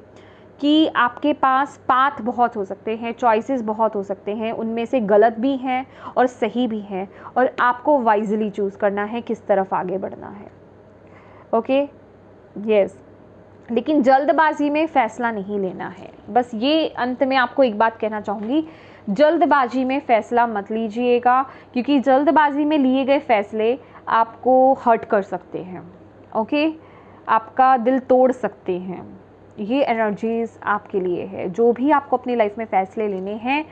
कि आपके पास पाथ बहुत हो सकते हैं, चॉइसेस बहुत हो सकते हैं, उनमें से गलत भी हैं और सही भी हैं, और आपको वाइजली चूज़ करना है किस तरफ आगे बढ़ना है। ओके, यस, लेकिन जल्दबाजी में फ़ैसला नहीं लेना है। बस ये अंत में आपको एक बात कहना चाहूँगी, जल्दबाजी में फ़ैसला मत लीजिएगा, क्योंकि जल्दबाजी में लिए गए फ़ैसले आपको हर्ट कर सकते हैं। ओके, आपका दिल तोड़ सकते हैं। ये एनर्जीज़ आपके लिए है। जो भी आपको अपनी लाइफ में फ़ैसले लेने हैं,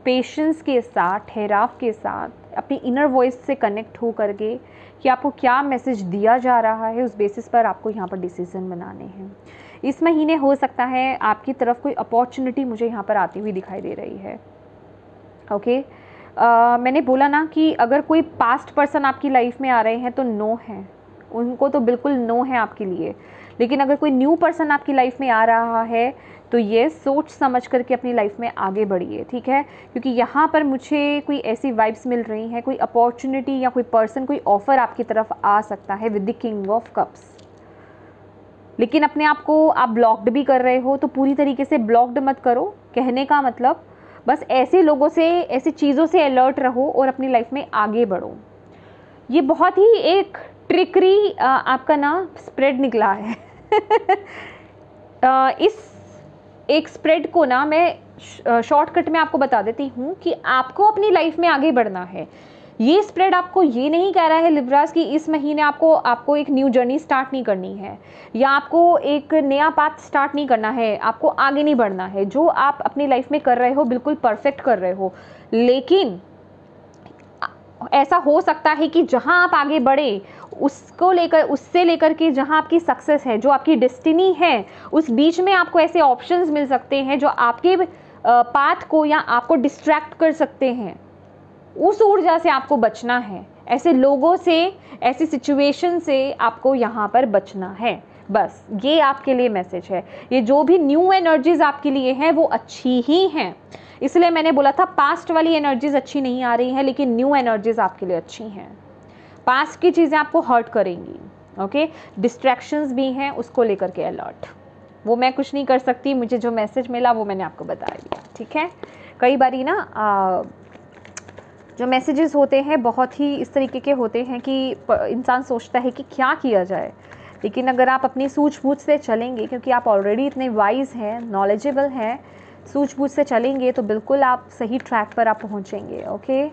पेशेंस के साथ, ठहराव के साथ, अपनी इनर वॉइस से कनेक्ट हो करके कि आपको क्या मैसेज दिया जा रहा है, उस बेसिस पर आपको यहाँ पर डिसीज़न बनाने हैं। इस महीने हो सकता है आपकी तरफ कोई अपॉर्चुनिटी मुझे यहाँ पर आती हुई दिखाई दे रही है। ओके, मैंने बोला ना कि अगर कोई पास्ट पर्सन आपकी लाइफ में आ रहे हैं तो नो है, उनको तो बिल्कुल नो है आपके लिए। लेकिन अगर कोई न्यू पर्सन आपकी लाइफ में आ रहा है तो ये सोच समझ करके अपनी लाइफ में आगे बढ़िए, ठीक है। क्योंकि यहाँ पर मुझे कोई ऐसी वाइब्स मिल रही हैं, कोई अपॉर्चुनिटी या कोई पर्सन, कोई ऑफ़र आपकी तरफ आ सकता है with the king of cups. लेकिन अपने आप को आप ब्लॉक्ड भी कर रहे हो तो पूरी तरीके से ब्लॉक्ड मत करो। कहने का मतलब बस ऐसे लोगों से, ऐसी चीज़ों से अलर्ट रहो और अपनी लाइफ में आगे बढ़ो। ये बहुत ही एक ट्रिकरी आपका ना स्प्रेड निकला है। इस एक स्प्रेड को ना मैं शॉर्टकट में आपको बता देती हूँ कि आपको अपनी लाइफ में आगे बढ़ना है। ये स्प्रेड आपको ये नहीं कह रहा है लिब्रास कि इस महीने आपको एक न्यू जर्नी स्टार्ट नहीं करनी है या आपको एक नया पाथ स्टार्ट नहीं करना है, आपको आगे नहीं बढ़ना है। जो आप अपनी लाइफ में कर रहे हो बिल्कुल परफेक्ट कर रहे हो, लेकिन ऐसा हो सकता है कि जहां आप आगे बढ़े उससे लेकर के जहां आपकी सक्सेस है, जो आपकी डेस्टिनी है, उस बीच में आपको ऐसे ऑप्शंस मिल सकते हैं जो आपके पाथ को या आपको डिस्ट्रैक्ट कर सकते हैं। उस ऊर्जा से आपको बचना है, ऐसे लोगों से, ऐसी सिचुएशन से आपको यहाँ पर बचना है। बस ये आपके लिए मैसेज है। ये जो भी न्यू एनर्जीज आपके लिए हैं वो अच्छी ही हैं, इसलिए मैंने बोला था पास्ट वाली एनर्जीज अच्छी नहीं आ रही हैं, लेकिन न्यू एनर्जीज आपके लिए अच्छी हैं। पास्ट की चीज़ें आपको हर्ट करेंगी, ओके। डिस्ट्रैक्शंस भी हैं, उसको लेकर के अलर्ट। वो मैं कुछ नहीं कर सकती, मुझे जो मैसेज मिला वो मैंने आपको बता दिया, ठीक है। कई बारी ना जो मैसेजेस होते हैं बहुत ही इस तरीके के होते हैं कि इंसान सोचता है कि क्या किया जाए, लेकिन अगर आप अपनी सूझबूझ से चलेंगे, क्योंकि आप ऑलरेडी इतने वाइज हैं, नॉलेजेबल हैं, सूझबूझ से चलेंगे तो बिल्कुल आप सही ट्रैक पर आप पहुंचेंगे, ओके।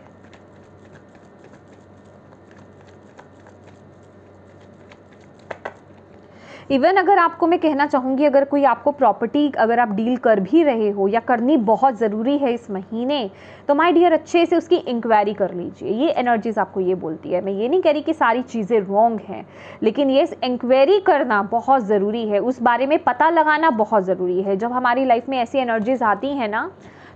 इवन अगर आपको मैं कहना चाहूँगी, अगर कोई आपको प्रॉपर्टी अगर आप डील कर भी रहे हो या करनी बहुत ज़रूरी है इस महीने, तो माय डियर अच्छे से उसकी इंक्वायरी कर लीजिए। ये एनर्जीज आपको ये बोलती है। मैं ये नहीं कह रही कि सारी चीज़ें रॉन्ग हैं, लेकिन ये इंक्वायरी करना बहुत ज़रूरी है, उस बारे में पता लगाना बहुत ज़रूरी है। जब हमारी लाइफ में ऐसी एनर्जीज आती हैं ना,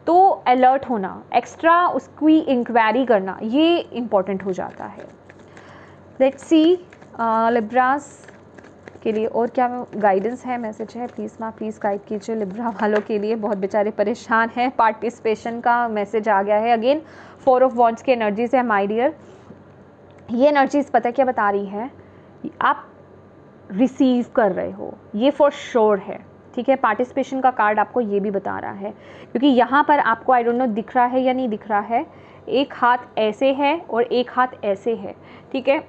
तो अलर्ट होना, एक्स्ट्रा उसकी इंक्वायरी करना, ये इम्पॉर्टेंट हो जाता है। लेट्स सी लिब्रास के लिए और क्या गाइडेंस है, मैसेज है, प्लीज़ माँ प्लीज़ गाइड कीजिए लिब्रा वालों के लिए। बहुत बेचारे परेशान हैं, पार्टिसिपेशन का मैसेज आ गया है। अगेन 4 ऑफ वॉन्ड्स की एनर्जीज है माय डियर। ये एनर्जीज पता क्या बता रही है, आप रिसीव कर रहे हो, ये फॉर श्योर है, ठीक है। पार्टिसिपेशन का कार्ड आपको ये भी बता रहा है, क्योंकि यहाँ पर आपको आई डोंट नो दिख रहा है या नहीं दिख रहा है, एक हाथ ऐसे है और एक हाथ ऐसे है, ठीक है।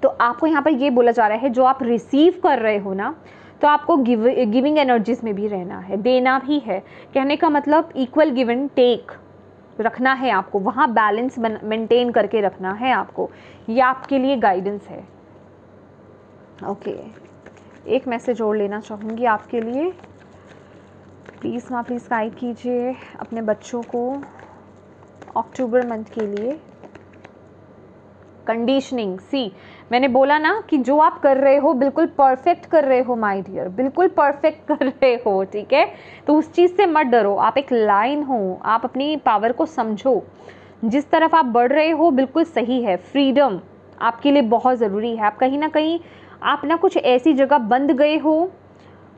तो आपको यहाँ पर ये बोला जा रहा है जो आप रिसीव कर रहे हो ना, तो आपको गिविंग एनर्जीज में भी रहना है, देना भी है। कहने का मतलब इक्वल गिव एंड टेक रखना है आपको, वहाँ बैलेंस मेंटेन करके रखना है आपको। ये आपके लिए गाइडेंस है, ओके। एक मैसेज और लेना चाहूँगी आपके लिए, प्लीज़ माँ प्लीज़ गाइड कीजिए अपने बच्चों को अक्टूबर मंथ के लिए। कंडीशनिंग, सी मैंने बोला ना कि जो आप कर रहे हो बिल्कुल परफेक्ट कर रहे हो माय डियर, बिल्कुल परफेक्ट कर रहे हो, ठीक है। तो उस चीज़ से मत डरो, आप एक लाइन हो, आप अपनी पावर को समझो, जिस तरफ आप बढ़ रहे हो बिल्कुल सही है। फ्रीडम आपके लिए बहुत ज़रूरी है। आप कहीं ना कहीं आप ना कुछ ऐसी जगह बंद गए हो,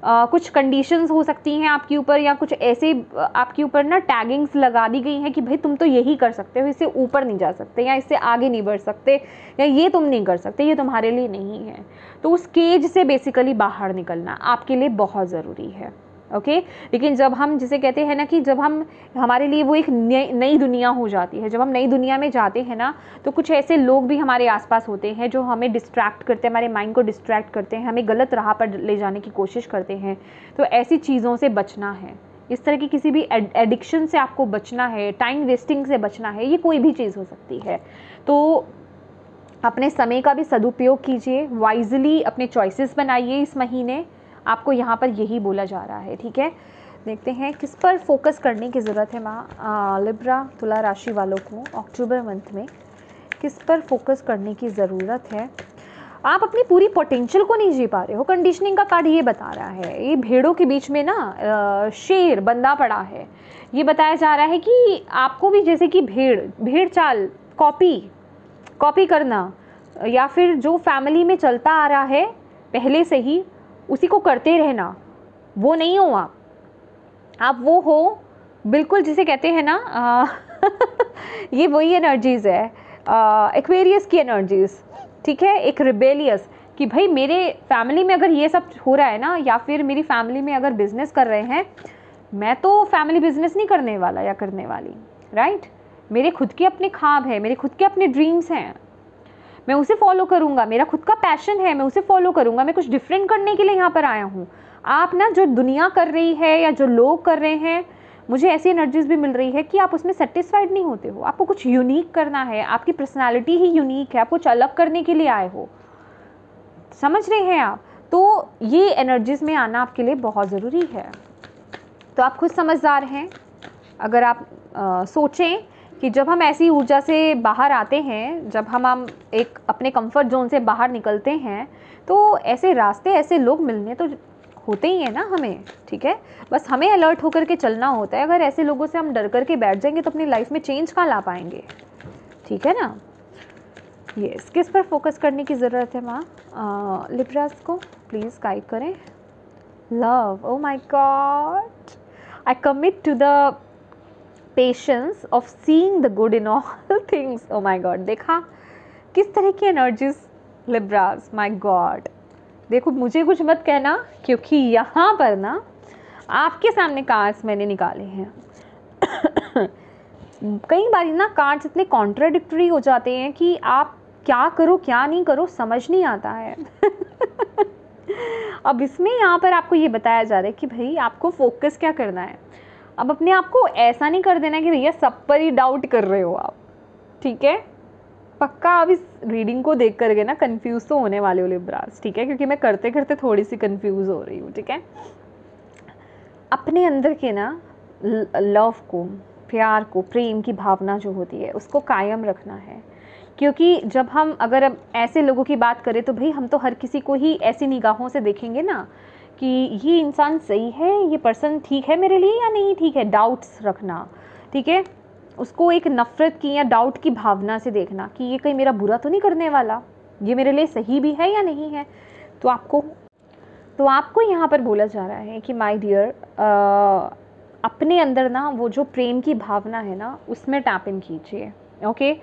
कुछ कंडीशंस हो सकती हैं आपके ऊपर, या कुछ ऐसे आपके ऊपर ना टैगिंग्स लगा दी गई हैं कि भाई तुम तो यही कर सकते हो, इससे ऊपर नहीं जा सकते, या इससे आगे नहीं बढ़ सकते, या ये तुम नहीं कर सकते, ये तुम्हारे लिए नहीं है। तो उस केज से बेसिकली बाहर निकलना आपके लिए बहुत ज़रूरी है, ओके। लेकिन जब हम जिसे कहते हैं ना कि जब हम हमारे लिए वो एक नई दुनिया हो जाती है, जब हम नई दुनिया में जाते हैं ना, तो कुछ ऐसे लोग भी हमारे आसपास होते हैं जो हमें डिस्ट्रैक्ट करते हैं, हमारे माइंड को डिस्ट्रैक्ट करते हैं, हमें गलत राह पर ले जाने की कोशिश करते हैं। तो ऐसी चीज़ों से बचना है, इस तरह की किसी भी एडिक्शन से आपको बचना है, टाइम वेस्टिंग से बचना है। ये कोई भी चीज़ हो सकती है। तो अपने समय का भी सदुपयोग कीजिए, वाइजली अपने चॉइसेस बनाइए इस महीने, आपको यहाँ पर यही बोला जा रहा है, ठीक है। देखते हैं किस पर फोकस करने की ज़रूरत है माँ लिब्रा तुला राशि वालों को अक्टूबर मंथ में, किस पर फोकस करने की ज़रूरत है। आप अपनी पूरी पोटेंशियल को नहीं जी पा रहे हो। कंडीशनिंग का कार्ड ये बता रहा है, ये भेड़ों के बीच में ना शेर बंधा पड़ा है। ये बताया जा रहा है कि आपको भी जैसे कि भेड़ चाल कॉपी करना, या फिर जो फैमिली में चलता आ रहा है पहले से ही उसी को करते रहना, वो नहीं हो आप वो हो बिल्कुल जिसे कहते हैं ना ये वही एनर्जीज़ है, एक्वेरियस की एनर्जीज़, ठीक है। एक रिबेलियस कि भाई मेरे फैमिली में अगर ये सब हो रहा है ना, या फिर मेरी फैमिली में अगर बिजनेस कर रहे हैं, मैं तो फैमिली बिजनेस नहीं करने वाला या करने वाली, राइट। मेरे खुद के अपने ख्वाब है, मेरे खुद के अपने ड्रीम्स हैं, मैं उसे फॉलो करूँगा, मेरा खुद का पैशन है, मैं उसे फॉलो करूँगा, मैं कुछ डिफरेंट करने के लिए यहाँ पर आया हूँ। आप ना जो दुनिया कर रही है या जो लोग कर रहे हैं, मुझे ऐसी एनर्जीज भी मिल रही है कि आप उसमें सेटिस्फाइड नहीं होते हो, आपको कुछ यूनिक करना है, आपकी पर्सनालिटी ही यूनिक है, आप कुछ अलग करने के लिए आए हो, समझ रहे हैं आप। तो ये एनर्जीज में आना आपके लिए बहुत ज़रूरी है। तो आप खुद समझदार हैं अगर आप सोचें कि जब हम ऐसी ऊर्जा से बाहर आते हैं, जब हम एक अपने कंफर्ट जोन से बाहर निकलते हैं, तो ऐसे रास्ते, ऐसे लोग मिलने तो होते ही है ना हमें, ठीक है। बस हमें अलर्ट होकर के चलना होता है। अगर ऐसे लोगों से हम डर करके बैठ जाएंगे तो अपनी लाइफ में चेंज कहाँ ला पाएंगे, ठीक है ना। यस, किस पर फोकस करने की ज़रूरत है माँ? लिब्रास को प्लीज़ गाइड करें। Love, oh my God, I commit to the patience of seeing the good in all things. Oh my God, देखा किस तरह की एनर्जीज लिब्रास, माय गॉड। देखो मुझे कुछ मत कहना, क्योंकि यहाँ पर ना आपके सामने कार्ड्स मैंने निकाले हैं कई बार ना कार्ड्स इतने कॉन्ट्राडिक्टरी हो जाते हैं कि आप क्या करो क्या नहीं करो समझ नहीं आता है अब इसमें यहाँ पर आपको ये बताया जा रहा है कि भाई आपको फोकस क्या करना है। अब अपने आप को ऐसा नहीं कर देना कि भैया सब पर ही डाउट कर रहे हो आप, ठीक है। पक्का आप इस रीडिंग को देख करके ना कंफ्यूज तो होने वाले हो लिब्रास, ठीक है, क्योंकि मैं करते करते थोड़ी सी कंफ्यूज हो रही हूँ, ठीक है। अपने अंदर के ना लव को, प्यार को, प्रेम की भावना जो होती है उसको कायम रखना है। क्योंकि जब हम अगर ऐसे लोगों की बात करें तो भाई हम तो हर किसी को ही ऐसी निगाहों से देखेंगे ना कि ये इंसान सही है, ये पर्सन ठीक है मेरे लिए या नहीं ठीक है, डाउट्स रखना, ठीक है। उसको एक नफ़रत की या डाउट की भावना से देखना कि ये कहीं मेरा बुरा तो नहीं करने वाला, ये मेरे लिए सही भी है या नहीं है। तो आपको यहाँ पर बोला जा रहा है कि माय डियर, अपने अंदर ना वो जो प्रेम की भावना है ना उसमें टैप इन कीजिए, ओके।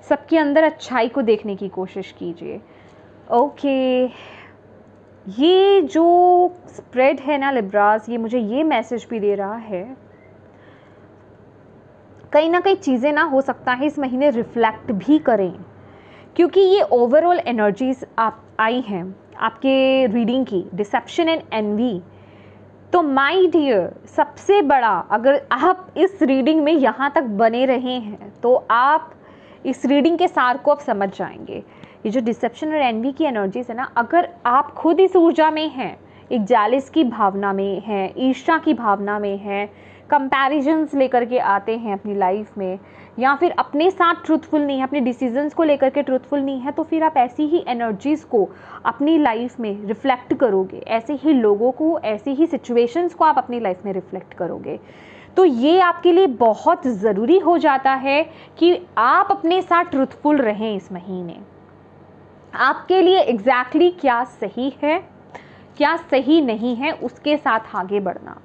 सबके अंदर अच्छाई को देखने की कोशिश कीजिए, ओके। ये जो स्प्रेड है ना लिब्रास, ये मुझे ये मैसेज भी दे रहा है, कहीं ना कहीं चीज़ें ना हो सकता है इस महीने रिफ्लेक्ट भी करें, क्योंकि ये ओवरऑल एनर्जीज आप आई हैं आपके रीडिंग की, डिसेप्शन एंड एनवी। तो माय डियर, सबसे बड़ा, अगर आप इस रीडिंग में यहाँ तक बने रहे हैं तो आप इस रीडिंग के सार को अब समझ जाएंगे। ये जो डिसेप्शन और एनवी की एनर्जीज है ना, अगर आप खुद इस ऊर्जा में हैं, एक जालिस की भावना में हैं, ईर्ष्या की भावना में हैं, कंपैरिजन्स लेकर के आते हैं अपनी लाइफ में, या फिर अपने साथ ट्रूथफुल नहीं है, अपने डिसीजंस को लेकर के ट्रूथफुल नहीं है, तो फिर आप ऐसी ही एनर्जीज़ को अपनी लाइफ में रिफ्लेक्ट करोगे, ऐसे ही लोगों को, ऐसी ही सिचुएशंस को आप अपनी लाइफ में रिफ्लेक्ट करोगे। तो ये आपके लिए बहुत ज़रूरी हो जाता है कि आप अपने साथ ट्रूथफुल रहें इस महीने। आपके लिए एग्जैक्टली क्या सही है, क्या सही नहीं है, उसके साथ आगे बढ़ना।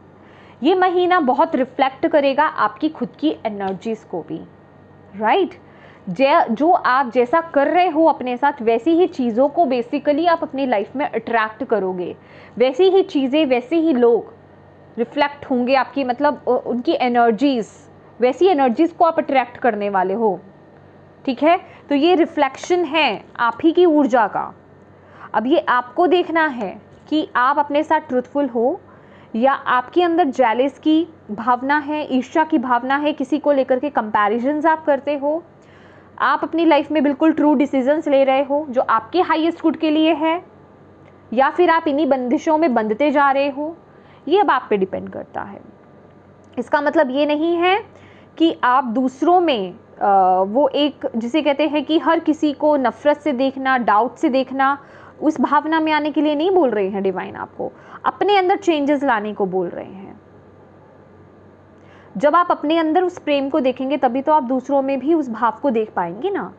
ये महीना बहुत रिफ्लेक्ट करेगा आपकी खुद की एनर्जीज़ को भी, राइट। जो आप जैसा कर रहे हो अपने साथ, वैसी ही चीज़ों को बेसिकली आप अपनी लाइफ में अट्रैक्ट करोगे, वैसी ही चीज़ें, वैसे ही लोग रिफ्लेक्ट होंगे आपकी, मतलब उनकी एनर्जीज़, वैसी एनर्जीज़ को आप अट्रैक्ट करने वाले हो, ठीक है। तो ये रिफ्लेक्शन है आप ही की ऊर्जा का। अब ये आपको देखना है कि आप अपने साथ ट्रूथफुल हो, या आपके अंदर जेलस की भावना है, ईर्ष्या की भावना है, किसी को लेकर के कंपैरिजन्स आप करते हो, आप अपनी लाइफ में बिल्कुल ट्रू डिसीजंस ले रहे हो जो आपके हाईएस्ट गुड के लिए है, या फिर आप इन्हीं बंदिशों में बंधते जा रहे हो, ये अब आप पे डिपेंड करता है। इसका मतलब ये नहीं है कि आप दूसरों में वो एक जिसे कहते हैं कि हर किसी को नफ़रत से देखना, डाउट से देखना, उस भावना में आने के लिए नहीं बोल रहे हैं डिवाइन आपको, अपने अंदर चेंजेस लाने को बोल रहे हैं। जब आप अपने अंदर उस प्रेम को देखेंगे तभी तो आप दूसरों में भी उस भाव को देख पाएंगे ना,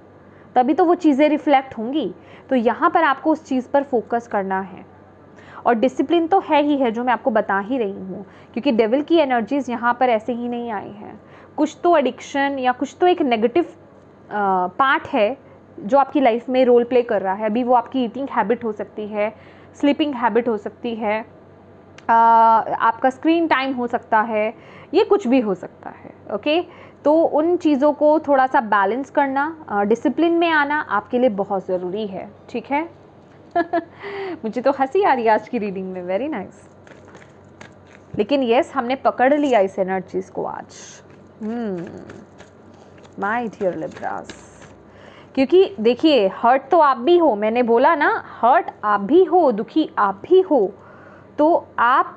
तभी तो वो चीज़ें रिफ्लेक्ट होंगी। तो यहाँ पर आपको उस चीज़ पर फोकस करना है, और डिसिप्लिन तो है ही है जो मैं आपको बता ही रही हूँ, क्योंकि डेविल की एनर्जीज यहाँ पर ऐसे ही नहीं आई हैं। कुछ तो एडिक्शन या कुछ तो एक नेगेटिव पार्ट है जो आपकी लाइफ में रोल प्ले कर रहा है। अभी वो आपकी ईटिंग हैबिट हो सकती है, स्लीपिंग हैबिट हो सकती है, आपका स्क्रीन टाइम हो सकता है, ये कुछ भी हो सकता है। ओके, तो उन चीज़ों को थोड़ा सा बैलेंस करना, डिसिप्लिन में आना आपके लिए बहुत ज़रूरी है। ठीक है मुझे तो हंसी आ रही है आज की रीडिंग में, वेरी नाइस। लेकिन यस, हमने पकड़ लिया इस एनर्जीज को आज। माय डियर लिब्रास, क्योंकि देखिए हर्ट तो आप भी हो, मैंने बोला ना, हर्ट आप भी हो, दुखी आप भी हो। तो आप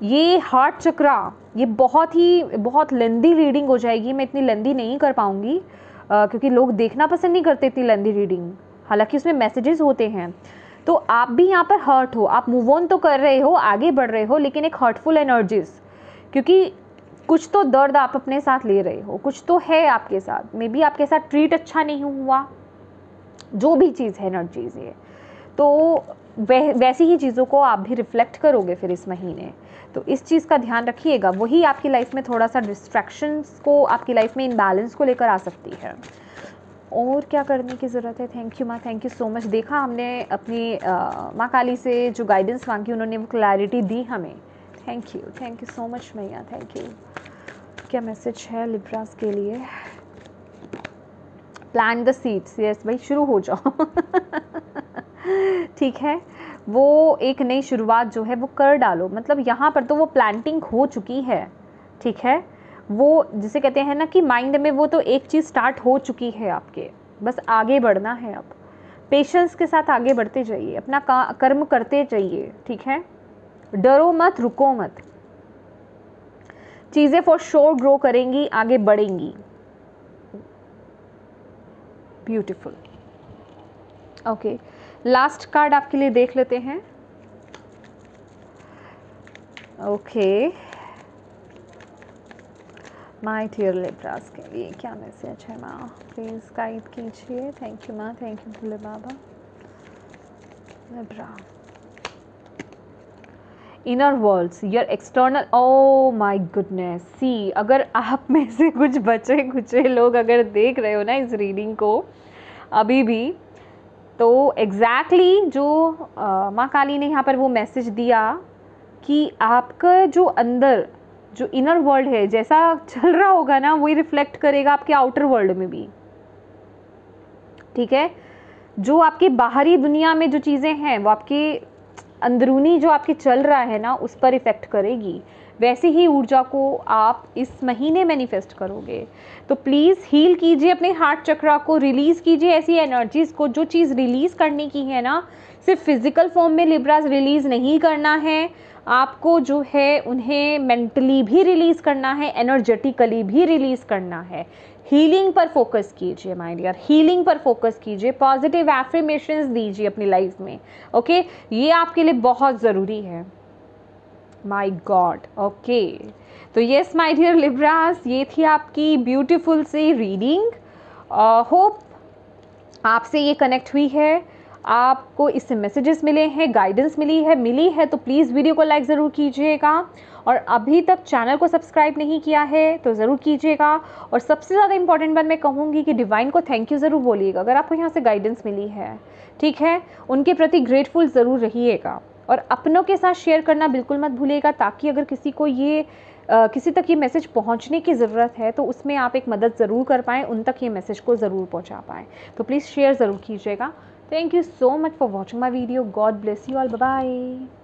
ये हार्ट चक्रा, ये बहुत लेंदी रीडिंग हो जाएगी, मैं इतनी लेंदी नहीं कर पाऊँगी क्योंकि लोग देखना पसंद नहीं करते इतनी लेंदी रीडिंग, हालांकि उसमें मैसेजेस होते हैं। तो आप भी यहाँ पर हर्ट हो, आप मूव ऑन तो कर रहे हो, आगे बढ़ रहे हो, लेकिन एक हर्टफुल एनर्जीज, क्योंकि कुछ तो दर्द आप अपने साथ ले रहे हो, कुछ तो है आपके साथ, मे बी आपके साथ ट्रीट अच्छा नहीं हुआ, जो भी चीज़ है एनर्जीज ये, तो वैसी ही चीज़ों को आप भी रिफ्लेक्ट करोगे फिर इस महीने। तो इस चीज़ का ध्यान रखिएगा, वही आपकी लाइफ में थोड़ा सा डिस्ट्रैक्शंस को, आपकी लाइफ में इनबैलेंस को लेकर आ सकती है। और क्या करने की ज़रूरत है? थैंक यू माँ, थैंक यू सो मच। देखा हमने अपनी माँ काली से जो गाइडेंस मांगी, उन्होंने वो क्लैरिटी दी हमें। थैंक यू सो मच मैया, थैंक यू। क्या मैसेज है लिब्रास के लिए? प्लांट द सीड्स, यस भाई, शुरू हो जाओ ठीक है, वो एक नई शुरुआत जो है वो कर डालो। मतलब यहाँ पर तो वो प्लांटिंग हो चुकी है, ठीक है, वो जिसे कहते हैं ना कि माइंड में वो तो एक चीज़ स्टार्ट हो चुकी है आपके, बस आगे बढ़ना है। अब पेशेंस के साथ आगे बढ़ते जाइए, अपना कर्म करते जाइए, ठीक है, डरो मत, रुको मत, चीज़ें फॉर श्योर ग्रो करेंगी, आगे बढ़ेंगी। ब्यूटीफुल। ओके, लास्ट कार्ड आपके लिए देख लेते हैं। ओके, माय डियर लिब्रास के लिए क्या मैसेज है माँ? प्लीज़ गाइड कीजिए। थैंक यू माँ, thank you Bhole Baba. Libra, inner worlds, your external, oh my goodness, see, अगर आप में से कुछ बचे कुचे लोग अगर देख रहे हो ना इस रीडिंग को अभी भी, तो एग्जैक्टली जो माँ काली ने यहाँ पर वो मैसेज दिया कि आपका जो अंदर जो इनर वर्ल्ड है, जैसा चल रहा होगा ना, वही रिफ्लेक्ट करेगा आपके आउटर वर्ल्ड में भी, ठीक है। जो आपके बाहरी दुनिया में जो चीज़ें हैं वो आपके अंदरूनी जो आपके चल रहा है ना, उस पर इफ़ेक्ट करेगी। वैसे ही ऊर्जा को आप इस महीने मैनिफेस्ट करोगे। तो प्लीज़ हील कीजिए अपने हार्ट चक्रा को, रिलीज़ कीजिए ऐसी एनर्जीज़ को। जो चीज़ रिलीज़ करने की है ना, सिर्फ फिज़िकल फॉर्म में लिब्रास रिलीज़ नहीं करना है आपको, जो है उन्हें मेंटली भी रिलीज़ करना है, एनर्जेटिकली भी रिलीज़ करना है। हीलिंग पर फोकस कीजिए माय डियर, हीलिंग पर फोकस कीजिए, पॉजिटिव एफर्मेशंस दीजिए अपनी लाइफ में, ओके, ये आपके लिए बहुत ज़रूरी है। माय गॉड, ओके, तो यस माय डियर लिब्रास, ये थी आपकी ब्यूटीफुल सी रीडिंग। होप आपसे ये कनेक्ट हुई है, आपको इससे मैसेजेस मिले हैं, गाइडेंस मिली है तो प्लीज़ वीडियो को लाइक ज़रूर कीजिएगा, और अभी तक चैनल को सब्सक्राइब नहीं किया है तो ज़रूर कीजिएगा। और सबसे ज़्यादा इंपॉर्टेंट बात मैं कहूँगी कि डिवाइन को थैंक यू ज़रूर बोलिएगा अगर आपको यहाँ से गाइडेंस मिली है, ठीक है, उनके प्रति ग्रेटफुल ज़रूर रहिएगा, और अपनों के साथ शेयर करना बिल्कुल मत भूलिएगा, ताकि अगर किसी को ये किसी तक ये मैसेज पहुंचने की ज़रूरत है तो उसमें आप एक मदद ज़रूर कर पाएँ, उन तक ये मैसेज को ज़रूर पहुंचा पाएँ। तो प्लीज़ शेयर ज़रूर कीजिएगा। Thank you so much for watching my video. God bless you all. Bye bye.